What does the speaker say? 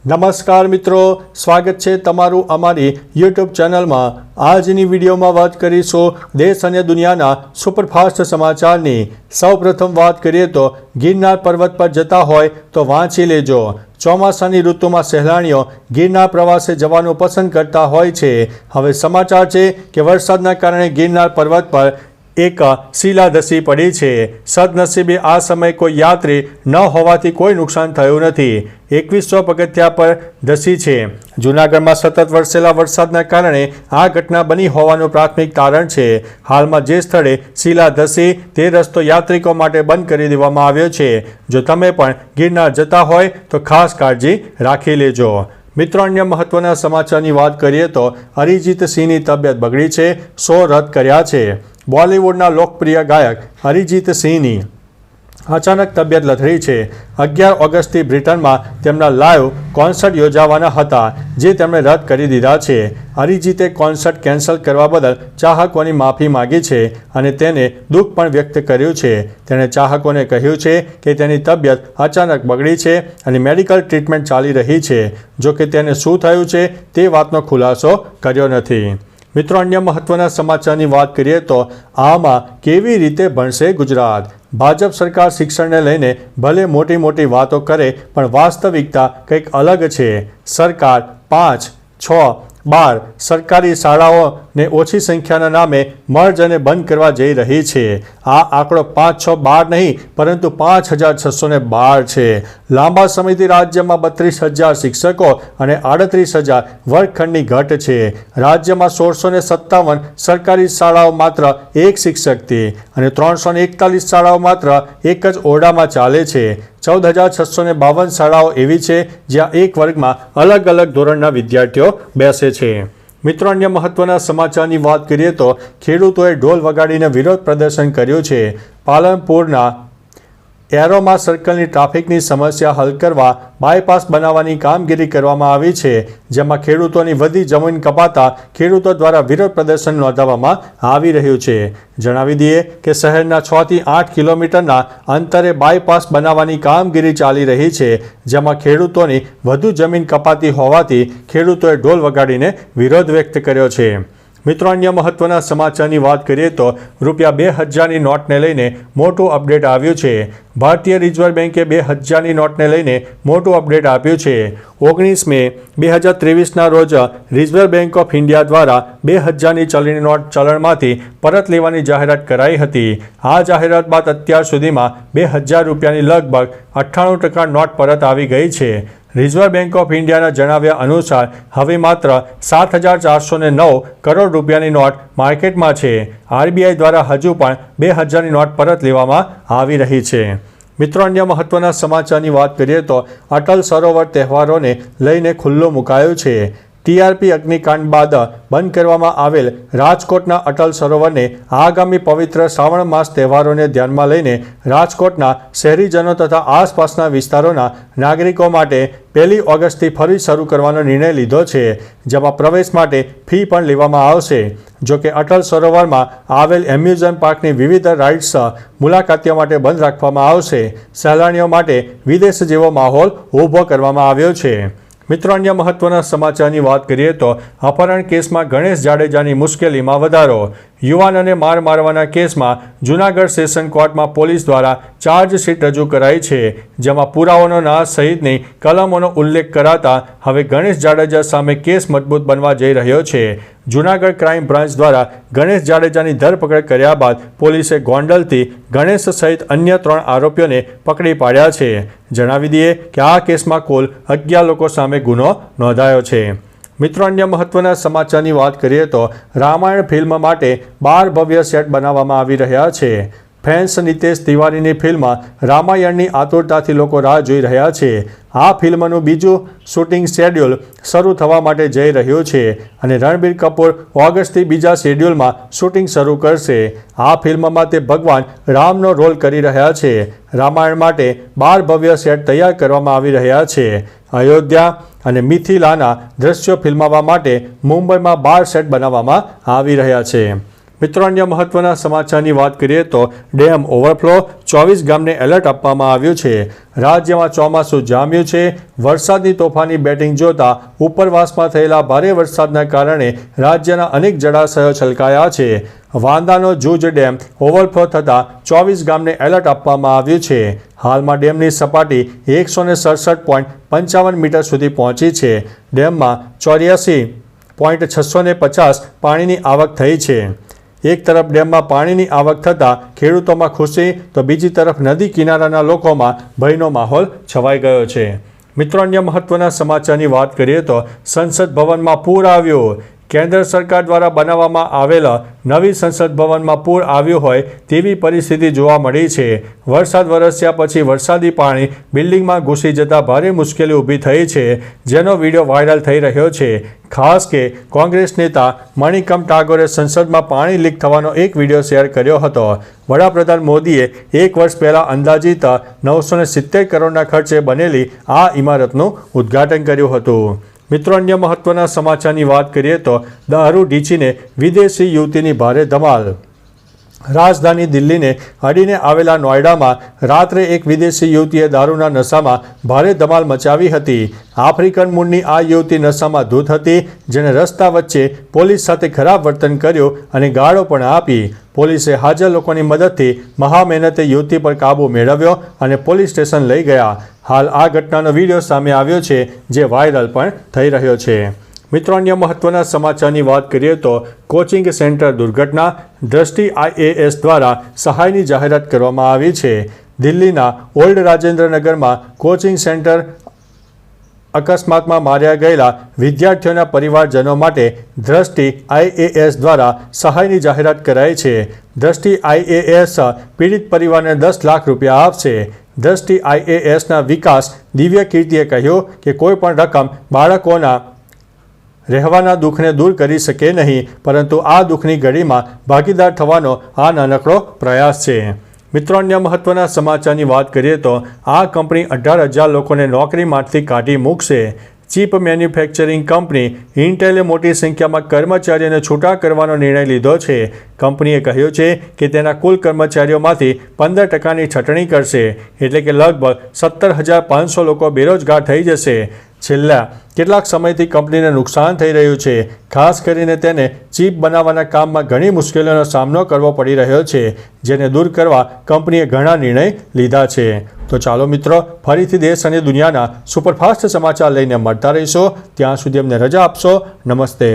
નમસ્કાર મિત્રો, સ્વાગત છે તમારું અમારી યુટ્યુબ ચેનલમાં। આજની વિડીયોમાં વાત કરીશું દેશ અને દુનિયાના સુપરફાસ્ટ સમાચારની। સૌપ્રથમ વાત કરીએ તો ગિરનાર પર્વત પર જતા હોય તો વાંચી લેજો। ચોમાસાની ઋતુમાં સહેલાણીઓ ગિરનાર પ્રવાસે જવાનું પસંદ કરતા હોય છે। હવે સમાચાર છે કે વરસાદના કારણે ગિરનાર પર્વત પર એક શિલા ધસી પડી છે। સદનસીબે આ સમયે કોઈ યાત્રી ન હોવાથી કોઈ નુકસાન થયું નથી। 2100 પગથિયા પર ધસી છે। જૂનાગઢમાં સતત વરસેલા વરસાદના કારણે આ ઘટના બની હોવાનું પ્રાથમિક તારણ છે। હાલમાં જે સ્થળે શિલા ધસી તે રસ્તો યાત્રિકો માટે બંધ કરી દેવામાં આવ્યો છે। જો તમે પણ ગિરનાર જતા હોય તો ખાસ કાળજી રાખી લેજો। મિત્રો, અન્ય મહત્વના સમાચારની વાત કરીએ તો અરિજીત સિંહની તબિયત બગડી છે, શો રદ કર્યા છે। બોલિવૂડના લોકપ્રિય ગાયક અરિજીત સિંહની અચાનક તબિયત લથડી છે। 11 ઓગસ્ટથી બ્રિટનમાં તેમના લાઈવ કોન્સર્ટ યોજાવાના હતા, જે તેમણે રદ કરી દીધા છે। અરિજીતે કોન્સર્ટ કેન્સલ કરવા બદલ ચાહકોની માફી માંગી છે અને તેને દુઃખ પણ વ્યક્ત કર્યું છે। તેણે ચાહકોને કહ્યું છે કે તેની તબિયત અચાનક બગડી છે અને મેડિકલ ટ્રીટમેન્ટ ચાલી રહી છે। જો કે તેને શું થયું છે તે વાતનો ખુલાસો કર્યો નથી। મિત્રો, અન્ય મહત્વના સમાચારની વાત કરીએ તો આમાં કેવી રીતે ભણશે ગુજરાત? ભાજપ સરકાર શિક્ષણને લઈને ભલે મોટી મોટી વાતો કરે પણ વાસ્તવિકતા કંઈક અલગ છે। સરકાર 5, 6, 12 સરકારી શાળાઓને ઓછી સંખ્યાના નામે મર્જ અને બંધ કરવા જઈ રહી છે। આ આંકડો 5, 6, 12 નહીં પરંતુ 5612 છે। લાંબા સમયથી રાજ્યમાં 32,000 શિક્ષકો અને 38,000 વર્ગખંડની ઘટ છે। રાજ્યમાં 1657 સરકારી શાળાઓ માત્ર એક શિક્ષકથી અને 341 શાળાઓ માત્ર એક જ ઓરડામાં ચાલે છે। 14,652 શાળાઓ એવી છે જ્યાં એક વર્ગમાં અલગ અલગ ધોરણના વિદ્યાર્થીઓ બેસે છે। મિત્રો, અન્ય મહત્વના સમાચારની વાત કરીએ તો ખેડૂતોએ ઢોલ વગાડીને વિરોધ પ્રદર્શન કર્યું છે। પાલનપુરના એરોમા સર્કલની ટ્રાફિકની સમસ્યા હલ કરવા બાયપાસ બનાવવાની કામગીરી કરવામાં આવી છે, જેમાં ખેડૂતોની વધી જમીન કપાતા ખેડૂતો દ્વારા વિરોધ પ્રદર્શન નોંધાવવામાં આવી રહ્યું છે। જણાવી દઈએ કે શહેરના 6 થી 8 કિલોમીટરના અંતરે બાયપાસ બનાવવાની કામગીરી ચાલી રહી છે, જેમાં ખેડૂતોની વધુ જમીન કપાતી હોવાથી ખેડૂતોએ ઢોલ વગાડીને વિરોધ વ્યક્ત કર્યો છે। મિત્રો, અન્ય મહત્વના સમાચારની વાત કરીએ તો ₹2000ની નોટને લઈને મોટું અપડેટ આવ્યું છે। ભારતીય રિઝર્વ બેન્કે 2000ની નોટને લઈને મોટું અપડેટ આપ્યું છે। 19 મે 2023ના રોજ રિઝર્વ બેન્ક ઓફ ઇન્ડિયા દ્વારા 2000ની ચલણી નોટ ચલણમાંથી પરત લેવાની જાહેરાત કરાઈ હતી। આ જાહેરાત બાદ અત્યાર સુધીમાં ₹2000ની લગભગ 98% નોટ પરત આવી ગઈ છે। રિઝર્વ બેન્ક ઓફ ઇન્ડિયાના જણાવ્યા અનુસાર હવે માત્ર 7,409 કરોડ રૂપિયાની નોટ માર્કેટમાં છે। આરબીઆઈ દ્વારા હજુ પણ 2000ની નોટ પરત લેવામાં આવી રહી છે। મિત્રો, અન્ય મહત્વના સમાચારની વાત કરીએ તો અટલ સરોવર તહેવારોને લઈને ખુલ્લું મુકાયું છે। ટીઆરપી અગ્નિકાંડ બાદ બંધ કરવામાં આવેલ રાજકોટના અટલ સરોવરને આગામી પવિત્ર શ્રાવણ માસ તહેવારોને ધ્યાનમાં લઈને રાજકોટના શહેરીજનો તથા આસપાસના વિસ્તારોના નાગરિકો માટે 1 ઓગસ્ટથી ફરી શરૂ કરવાનો નિર્ણય લીધો છે, જેમાં પ્રવેશ માટે ફી પણ લેવામાં આવશે। જોકે અટલ સરોવરમાં આવેલ એમ્યુઝમેન્ટ પાર્કની વિવિધ રાઇડ્સ મુલાકાતીઓ માટે બંધ રાખવામાં આવશે। સહેલાણીઓ માટે વિદેશ જેવો માહોલ ઊભો કરવામાં આવ્યો છે। મિત્રો, અન્ય મહત્વના સમાચારની વાત કરીએ તો અપહરણ કેસમાં ગણેશ જાડેજાની મુશ્કેલીમાં વધારો। યુવાનને મારવાના કેસમાં જૂનાગઢ સેશન કોર્ટમાં પોલીસ દ્વારા ચાર્જશીટ રજૂ કરાઈ છે, જેમાં પુરાવાનો નાશ સહિતની કલમોનો ઉલ્લેખ કરાતા હવે ગણેશ જાડેજા સામે કેસ મજબૂત બનવા જઈ રહ્યો છે। જૂનાગઢ ક્રાઇમ બ્રાન્ચ દ્વારા ગણેશ જાડેજાની ધરપકડ કર્યા બાદ પોલીસે ગોંડલથી ગણેશ સહિત અન્ય 3 આરોપીઓને પકડી પાડ્યા છે। જણાવી દઈએ કે આ કેસમાં કુલ 11 લોકો સામે ગુનો નોંધાયો છે। મિત્રો, અન્ય મહત્વના સમાચારની વાત કરીએ તો રામાયણ ફિલ્મ માટે 12 ભવ્ય સેટ બનાવવામાં આવી રહ્યા છે। ફેન્સ નિતેશ તિવારીની ફિલ્મ રામાયણની આતુરતાથી લોકો રાહ જોઈ રહ્યા છે। આ ફિલ્મનું બીજું શૂટિંગ શેડ્યુલ શરૂ થવા માટે જઈ રહ્યું છે અને રણબીર કપૂર ઓગસ્ટથી બીજા શેડ્યુલમાં શૂટિંગ શરૂ કરશે। આ ફિલ્મમાં તે ભગવાન રામનો રોલ કરી રહ્યા છે। રામાયણ માટે 12 ભવ્ય સેટ તૈયાર કરવામાં આવી રહ્યા છે। અયોધ્યા અને મિથિલાના દ્રશ્યો ફિલ્માવવા માટે મુંબઈમાં 12 સેટ બનાવવામાં આવી રહ્યા છે। મિત્રો, અન્ય મહત્વના સમાચારની વાત કરીએ તો ડેમ ઓવરફ્લો, 24 ગામને એલર્ટ આપવામાં આવ્યું છે. રાજ્યમાં ચોમાસું જામ્યું છે. વરસાદની તોફાની બેટિંગ જોતા ઉપરવાસમાં થયેલા ભારે વરસાદના કારણે રાજ્યના અનેક જળાશયો છલકાયા છે. વાંદાનો જૂજ ડેમ ઓવરફ્લો થતાં 24 ગામને એલર્ટ આપવામાં આવ્યું છે. હાલમાં ડેમની સપાટી 167.55 મીટર સુધી પહોંચી છે. ડેમમાં 84.650 પાણીની આવક થઈ છે. એક તરફ ડેમમાં પાણીની આવક થતાં ખેડૂતોમાં ખુશી તો બીજી તરફ નદી કિનારાના લોકોમાં ભયનો માહોલ છવાઈ ગયો છે. મિત્રો, અન્ય મહત્વના સમાચારની વાત કરીએ તો સંસદ ભવનમાં પૂર આવ્યું. કેન્દ્ર સરકાર દ્વારા બનાવવામાં આવેલા નવી સંસદ ભવનમાં પૂર આવ્યું હોય તેવી પરિસ્થિતિ જોવા મળી છે. વરસાદ વરસ્યા પછી વરસાદી પાણી બિલ્ડિંગમાં ઘૂસી જતા ભારે મુશ્કેલી ઊભી થઈ છે, જેનો વિડીયો વાયરલ થઈ રહ્યો છે. ખાસ કે કોંગ્રેસ નેતા મણિકમ ટાગોરે સંસદમાં પાણી લીક થવાનો એક વિડીયો શેર કર્યો હતો. વડાપ્રધાન મોદીએ 1 વર્ષ પહેલાં અંદાજિત 970 કરોડના ખર્ચે બનેલી આ ઇમારતનું ઉદ્ઘાટન કર્યું હતું. મિત્રો, અન્ય મહત્વના સમાચારની વાત કરીએ તો દારૂ ઢીંચીને વિદેશી યુવતીની ભારે ધમાલ. રાજધાની દિલ્હીને અડીને આવેલા નોઈડામાં રાત્રે એક વિદેશી યુવતીએ દારૂના નશામાં ભારે ધમાલ મચાવી હતી. આફ્રિકન મૂળની આ યુવતી નશામાં ધૂત હતી, જેણે રસ્તા વચ્ચે પોલીસ સાથે ખરાબ વર્તન કર્યું અને ગાળો પણ આપી. પોલીસે હાજર લોકોની મદદથી મહામહેનતે યુવતી પર કાબૂ મેળવ્યો અને પોલીસ સ્ટેશન લઈ ગયા. હાલ આ ઘટનાનો વિડીયો સામે આવ્યો છે, જે વાયરલ પણ થઈ રહ્યો છે. મિત્રો, અન્ય મહત્વના સમાચારની વાત કરીએ તો કોચિંગ સેન્ટર દુર્ઘટના, દ્રષ્ટિ IAS દ્વારા સહાયની જાહેરાત કરવામાં આવી છે. દિલ્હીના ઓલ્ડ રાજેન્દ્રનગરમાં કોચિંગ સેન્ટર અકસ્માતમાં માર્યા ગયેલા વિદ્યાર્થીઓના પરિવારજનો માટે દ્રષ્ટિ IAS દ્વારા સહાયની જાહેરાત કરાઈ છે. દ્રષ્ટિ IAS પીડિત પરિવારને 10 લાખ રૂપિયા આપશે. દ્રષ્ટિ IASના વિકાસ દિવ્ય કીર્તિએ કહ્યું કે કોઈ પણ રકમ બાળકોના રહેવાના દુઃખને દૂર કરી શકે નહીં, પરંતુ આ દુઃખની ઘડીમાં ભાગીદાર થવાનો આ નાનકડો પ્રયાસ છે. મિત્રો, અન્ય મહત્વના સમાચારની વાત કરીએ તો આ કંપની 18,000 લોકોને નોકરીમાંથી કાઢી મૂકશે. ચીપ મેન્યુફેક્ચરિંગ કંપની ઇન્ટેલે મોટી સંખ્યામાં કર્મચારીઓને છૂટા કરવાનો નિર્ણય લીધો છે. કંપનીએ કહ્યું છે કે તેના કુલ કર્મચારીઓમાંથી 15%ની છટણી કરશે, એટલે કે લગભગ 17,500 લોકો બેરોજગાર થઈ જશે. છેલ્લા કેટલાક સમયથી કંપનીને નુકસાન થઈ રહ્યું છે. ખાસ કરીને તેને ચીપ બનાવવાના કામમાં ઘણી મુશ્કેલીઓનો સામનો કરવો પડી રહ્યો છે, જેને દૂર કરવા કંપનીએ ઘણા નિર્ણય લીધા છે. તો ચાલો મિત્રો, ફરીથી દેશ અને દુનિયાના સુપરફાસ્ટ સમાચાર લઈને મળતા રહીશો. ત્યાં સુધી અમને રજા આપશો. નમસ્તે.